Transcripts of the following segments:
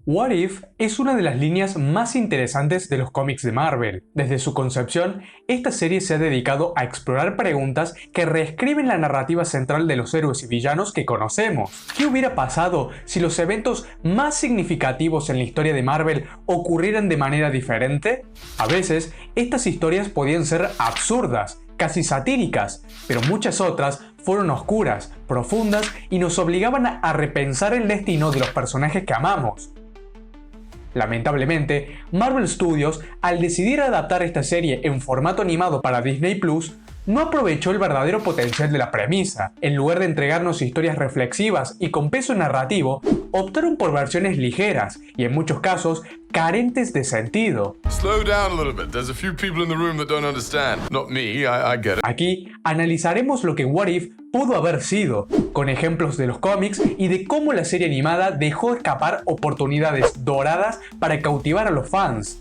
What If es una de las líneas más interesantes de los cómics de Marvel. Desde su concepción, esta serie se ha dedicado a explorar preguntas que reescriben la narrativa central de los héroes y villanos que conocemos. ¿Qué hubiera pasado si los eventos más significativos en la historia de Marvel ocurrieran de manera diferente? A veces, estas historias podían ser absurdas, casi satíricas, pero muchas otras fueron oscuras, profundas y nos obligaban a repensar el destino de los personajes que amamos. Lamentablemente, Marvel Studios, al decidir adaptar esta serie en formato animado para Disney Plus, no aprovechó el verdadero potencial de la premisa. En lugar de entregarnos historias reflexivas y con peso narrativo, optaron por versiones ligeras y en muchos casos carentes de sentido. Aquí analizaremos lo que What If pudo haber sido, con ejemplos de los cómics y de cómo la serie animada dejó escapar oportunidades doradas para cautivar a los fans.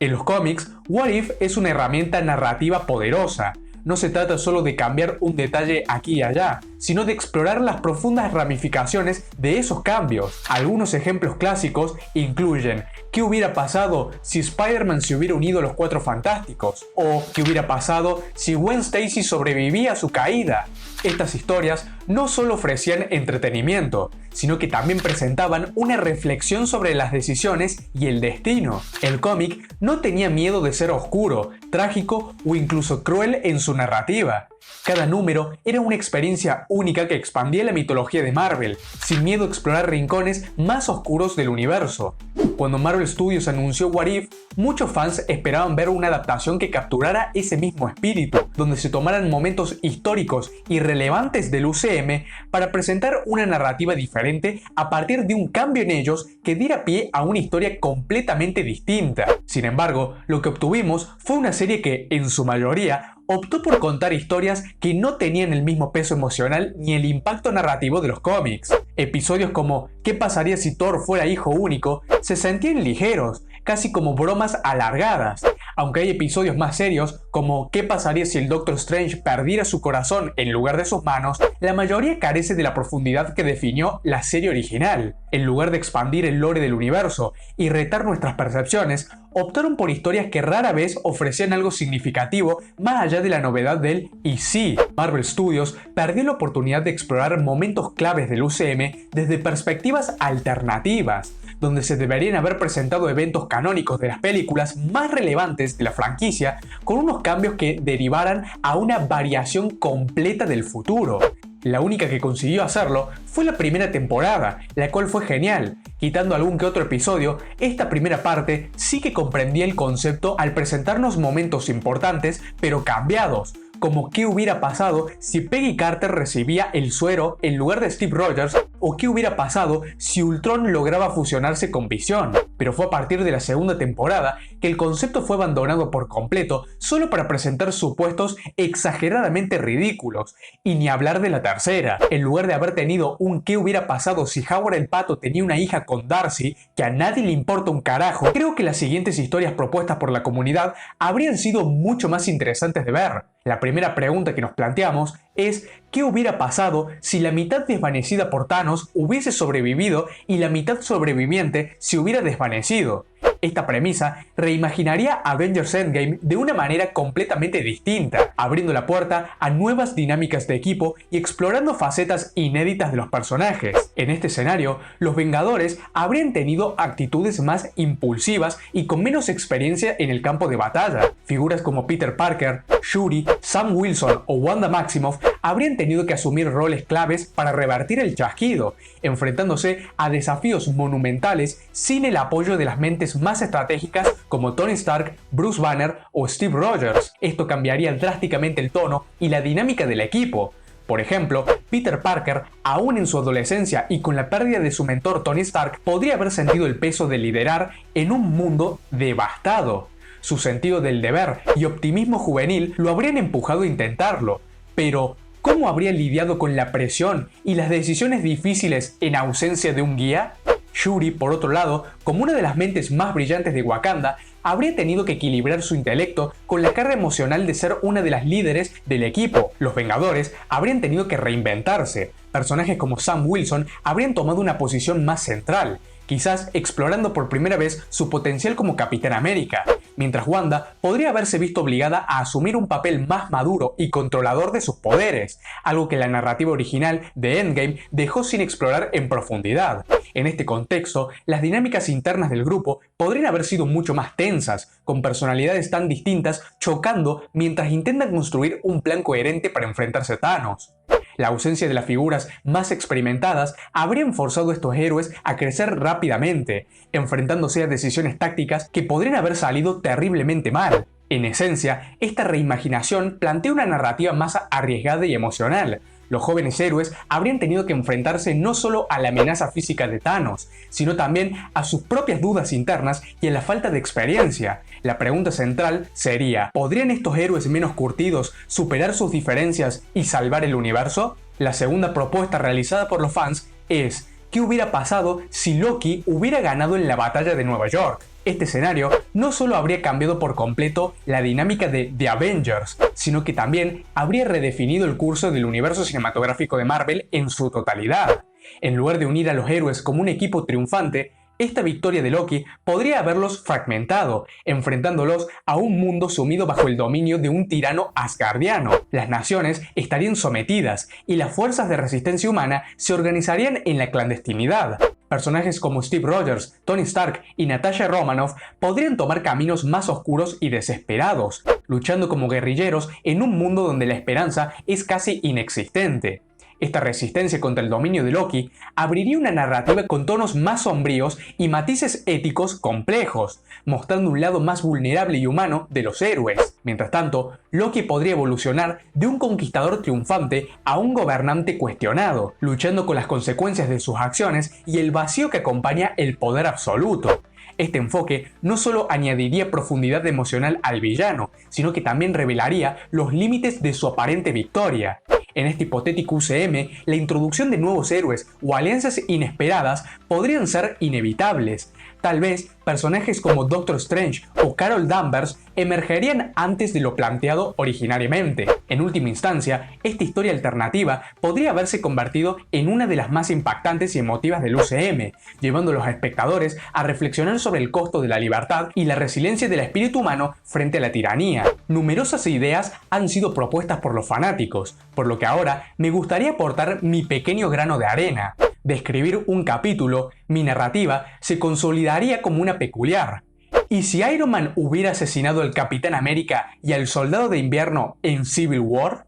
En los cómics, What If es una herramienta narrativa poderosa. No se trata solo de cambiar un detalle aquí y allá, sino de explorar las profundas ramificaciones de esos cambios. Algunos ejemplos clásicos incluyen ¿qué hubiera pasado si Spider-Man se hubiera unido a los Cuatro Fantásticos? ¿O qué hubiera pasado si Gwen Stacy sobrevivía a su caída? Estas historias no solo ofrecían entretenimiento, sino que también presentaban una reflexión sobre las decisiones y el destino. El cómic no tenía miedo de ser oscuro, trágico o incluso cruel en su narrativa. Cada número era una experiencia única que expandía la mitología de Marvel, sin miedo a explorar rincones más oscuros del universo. Cuando Marvel Studios anunció What If, muchos fans esperaban ver una adaptación que capturara ese mismo espíritu, donde se tomaran momentos históricos y relevantes del UCM para presentar una narrativa diferente a partir de un cambio en ellos que diera pie a una historia completamente distinta. Sin embargo, lo que obtuvimos fue una serie que, en su mayoría, optó por contar historias que no tenían el mismo peso emocional ni el impacto narrativo de los cómics. Episodios como ¿qué pasaría si Thor fuera hijo único? Se sentían ligeros, casi como bromas alargadas. Aunque hay episodios más serios, como ¿qué pasaría si el Doctor Strange perdiera su corazón en lugar de sus manos?, la mayoría carece de la profundidad que definió la serie original. En lugar de expandir el lore del universo y retar nuestras percepciones, optaron por historias que rara vez ofrecían algo significativo más allá de la novedad del y sí. Marvel Studios perdió la oportunidad de explorar momentos claves del UCM desde perspectivas alternativas, donde se deberían haber presentado eventos canónicos de las películas más relevantes de la franquicia con unos cambios que derivaran a una variación completa del futuro. La única que consiguió hacerlo fue la primera temporada, la cual fue genial. Quitando algún que otro episodio, esta primera parte sí que comprendía el concepto al presentarnos momentos importantes pero cambiados, como qué hubiera pasado si Peggy Carter recibía el suero en lugar de Steve Rogers o qué hubiera pasado si Ultron lograba fusionarse con Visión. Pero fue a partir de la segunda temporada que el concepto fue abandonado por completo solo para presentar supuestos exageradamente ridículos, y ni hablar de la tercera. En lugar de haber tenido un qué hubiera pasado si Howard el Pato tenía una hija con Darcy, que a nadie le importa un carajo, creo que las siguientes historias propuestas por la comunidad habrían sido mucho más interesantes de ver. La primera pregunta que nos planteamos es ¿qué hubiera pasado si la mitad desvanecida por Thanos hubiese sobrevivido y la mitad sobreviviente se hubiera desvanecido? Esta premisa reimaginaría Avengers Endgame de una manera completamente distinta, abriendo la puerta a nuevas dinámicas de equipo y explorando facetas inéditas de los personajes. En este escenario, los Vengadores habrían tenido actitudes más impulsivas y con menos experiencia en el campo de batalla. Figuras como Peter Parker, Shuri, Sam Wilson o Wanda Maximoff habrían tenido que asumir roles claves para revertir el chasquido, enfrentándose a desafíos monumentales sin el apoyo de las mentes más estratégicas como Tony Stark, Bruce Banner o Steve Rogers. Esto cambiaría drásticamente el tono y la dinámica del equipo. Por ejemplo, Peter Parker, aún en su adolescencia y con la pérdida de su mentor Tony Stark, podría haber sentido el peso de liderar en un mundo devastado. Su sentido del deber y optimismo juvenil lo habrían empujado a intentarlo. Pero, ¿cómo habría lidiado con la presión y las decisiones difíciles en ausencia de un guía? Shuri, por otro lado, como una de las mentes más brillantes de Wakanda, habría tenido que equilibrar su intelecto con la carga emocional de ser una de las líderes del equipo. Los Vengadores habrían tenido que reinventarse. Personajes como Sam Wilson habrían tomado una posición más central, quizás explorando por primera vez su potencial como Capitán América, mientras Wanda podría haberse visto obligada a asumir un papel más maduro y controlador de sus poderes, algo que la narrativa original de Endgame dejó sin explorar en profundidad. En este contexto, las dinámicas internas del grupo podrían haber sido mucho más tensas, con personalidades tan distintas chocando mientras intentan construir un plan coherente para enfrentarse a Thanos. La ausencia de las figuras más experimentadas habrían forzado a estos héroes a crecer rápidamente, enfrentándose a decisiones tácticas que podrían haber salido terriblemente mal. En esencia, esta reimaginación plantea una narrativa más arriesgada y emocional. Los jóvenes héroes habrían tenido que enfrentarse no solo a la amenaza física de Thanos, sino también a sus propias dudas internas y a la falta de experiencia. La pregunta central sería, ¿podrían estos héroes menos curtidos superar sus diferencias y salvar el universo? La segunda propuesta realizada por los fans es, ¿qué hubiera pasado si Loki hubiera ganado en la batalla de Nueva York? Este escenario no solo habría cambiado por completo la dinámica de The Avengers, sino que también habría redefinido el curso del universo cinematográfico de Marvel en su totalidad. En lugar de unir a los héroes como un equipo triunfante, esta victoria de Loki podría haberlos fragmentado, enfrentándolos a un mundo sumido bajo el dominio de un tirano asgardiano. Las naciones estarían sometidas y las fuerzas de resistencia humana se organizarían en la clandestinidad. Personajes como Steve Rogers, Tony Stark y Natasha Romanoff podrían tomar caminos más oscuros y desesperados, luchando como guerrilleros en un mundo donde la esperanza es casi inexistente. Esta resistencia contra el dominio de Loki abriría una narrativa con tonos más sombríos y matices éticos complejos, mostrando un lado más vulnerable y humano de los héroes. Mientras tanto, Loki podría evolucionar de un conquistador triunfante a un gobernante cuestionado, luchando con las consecuencias de sus acciones y el vacío que acompaña el poder absoluto. Este enfoque no solo añadiría profundidad emocional al villano, sino que también revelaría los límites de su aparente victoria. En este hipotético UCM, la introducción de nuevos héroes o alianzas inesperadas podrían ser inevitables. Tal vez personajes como Doctor Strange o Carol Danvers emergerían antes de lo planteado originariamente. En última instancia, esta historia alternativa podría haberse convertido en una de las más impactantes y emotivas del UCM, llevando a los espectadores a reflexionar sobre el costo de la libertad y la resiliencia del espíritu humano frente a la tiranía. Numerosas ideas han sido propuestas por los fanáticos, por lo que ahora me gustaría aportar mi pequeño grano de arena. De escribir un capítulo, mi narrativa se consolidaría como una peculiar. ¿Y si Iron Man hubiera asesinado al Capitán América y al Soldado de Invierno en Civil War?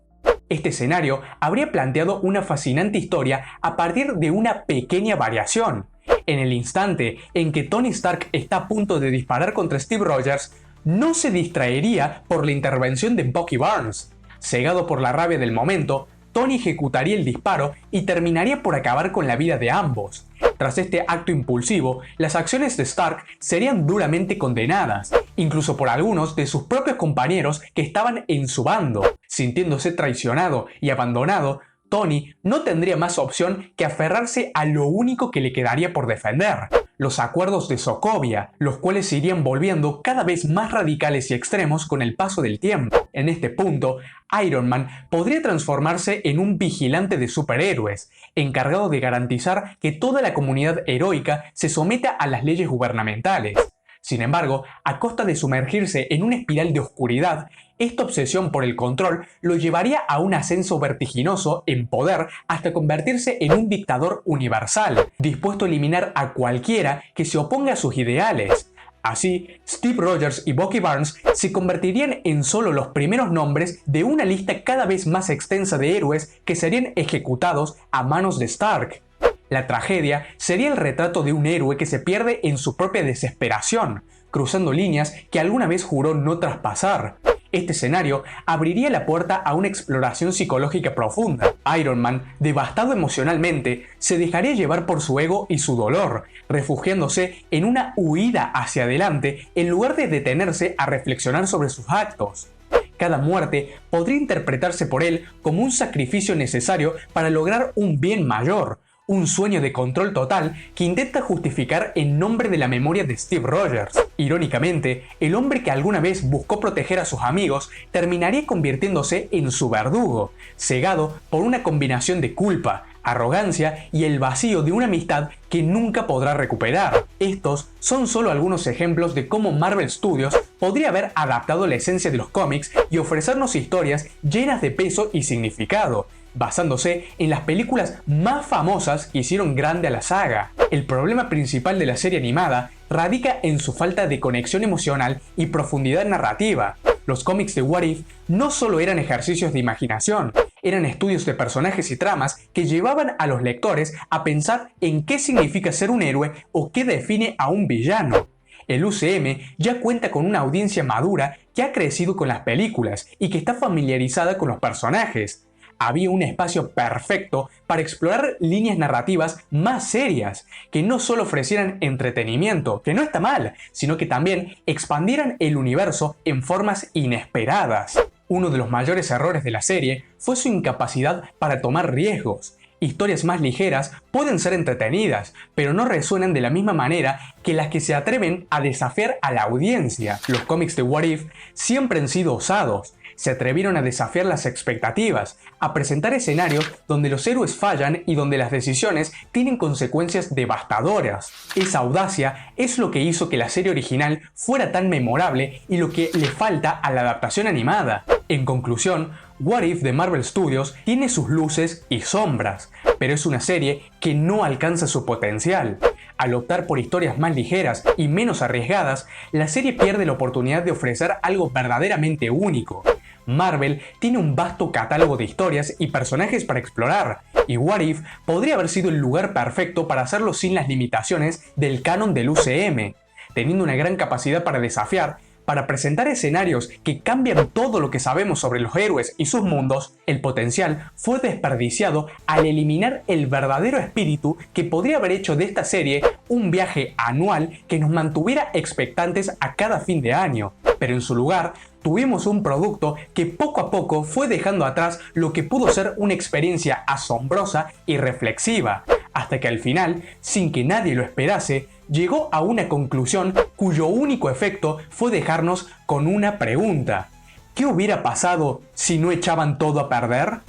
Este escenario habría planteado una fascinante historia a partir de una pequeña variación. En el instante en que Tony Stark está a punto de disparar contra Steve Rogers, no se distraería por la intervención de Bucky Barnes. Cegado por la rabia del momento, Tony ejecutaría el disparo y terminaría por acabar con la vida de ambos. Tras este acto impulsivo, las acciones de Stark serían duramente condenadas, incluso por algunos de sus propios compañeros que estaban en su bando. Sintiéndose traicionado y abandonado, Tony no tendría más opción que aferrarse a lo único que le quedaría por defender: los acuerdos de Sokovia, los cuales se irían volviendo cada vez más radicales y extremos con el paso del tiempo. En este punto, Iron Man podría transformarse en un vigilante de superhéroes, encargado de garantizar que toda la comunidad heroica se someta a las leyes gubernamentales. Sin embargo, a costa de sumergirse en una espiral de oscuridad, esta obsesión por el control lo llevaría a un ascenso vertiginoso en poder hasta convertirse en un dictador universal, dispuesto a eliminar a cualquiera que se oponga a sus ideales. Así, Steve Rogers y Bucky Barnes se convertirían en solo los primeros nombres de una lista cada vez más extensa de héroes que serían ejecutados a manos de Stark. La tragedia sería el retrato de un héroe que se pierde en su propia desesperación, cruzando líneas que alguna vez juró no traspasar. Este escenario abriría la puerta a una exploración psicológica profunda. Iron Man, devastado emocionalmente, se dejaría llevar por su ego y su dolor, refugiándose en una huida hacia adelante en lugar de detenerse a reflexionar sobre sus actos. Cada muerte podría interpretarse por él como un sacrificio necesario para lograr un bien mayor, un sueño de control total que intenta justificar en nombre de la memoria de Steve Rogers. Irónicamente, el hombre que alguna vez buscó proteger a sus amigos terminaría convirtiéndose en su verdugo, cegado por una combinación de culpa, arrogancia y el vacío de una amistad que nunca podrá recuperar. Estos son solo algunos ejemplos de cómo Marvel Studios podría haber adaptado la esencia de los cómics y ofrecernos historias llenas de peso y significado, basándose en las películas más famosas que hicieron grande a la saga. El problema principal de la serie animada radica en su falta de conexión emocional y profundidad narrativa. Los cómics de What If no solo eran ejercicios de imaginación, eran estudios de personajes y tramas que llevaban a los lectores a pensar en qué significa ser un héroe o qué define a un villano. El UCM ya cuenta con una audiencia madura que ha crecido con las películas y que está familiarizada con los personajes. Había un espacio perfecto para explorar líneas narrativas más serias, que no solo ofrecieran entretenimiento, que no está mal, sino que también expandieran el universo en formas inesperadas. Uno de los mayores errores de la serie fue su incapacidad para tomar riesgos. Historias más ligeras pueden ser entretenidas, pero no resuenan de la misma manera que las que se atreven a desafiar a la audiencia. Los cómics de What If siempre han sido osados. Se atrevieron a desafiar las expectativas, a presentar escenarios donde los héroes fallan y donde las decisiones tienen consecuencias devastadoras. Esa audacia es lo que hizo que la serie original fuera tan memorable y lo que le falta a la adaptación animada. En conclusión, What If de Marvel Studios tiene sus luces y sombras, pero es una serie que no alcanza su potencial. Al optar por historias más ligeras y menos arriesgadas, la serie pierde la oportunidad de ofrecer algo verdaderamente único. Marvel tiene un vasto catálogo de historias y personajes para explorar, y What If podría haber sido el lugar perfecto para hacerlo sin las limitaciones del canon del UCM, teniendo una gran capacidad para desafiar. Para presentar escenarios que cambian todo lo que sabemos sobre los héroes y sus mundos, el potencial fue desperdiciado al eliminar el verdadero espíritu que podría haber hecho de esta serie un viaje anual que nos mantuviera expectantes a cada fin de año. Pero en su lugar, tuvimos un producto que poco a poco fue dejando atrás lo que pudo ser una experiencia asombrosa y reflexiva, hasta que al final, sin que nadie lo esperase, llegó a una conclusión cuyo único efecto fue dejarnos con una pregunta: ¿qué hubiera pasado si no echaban todo a perder?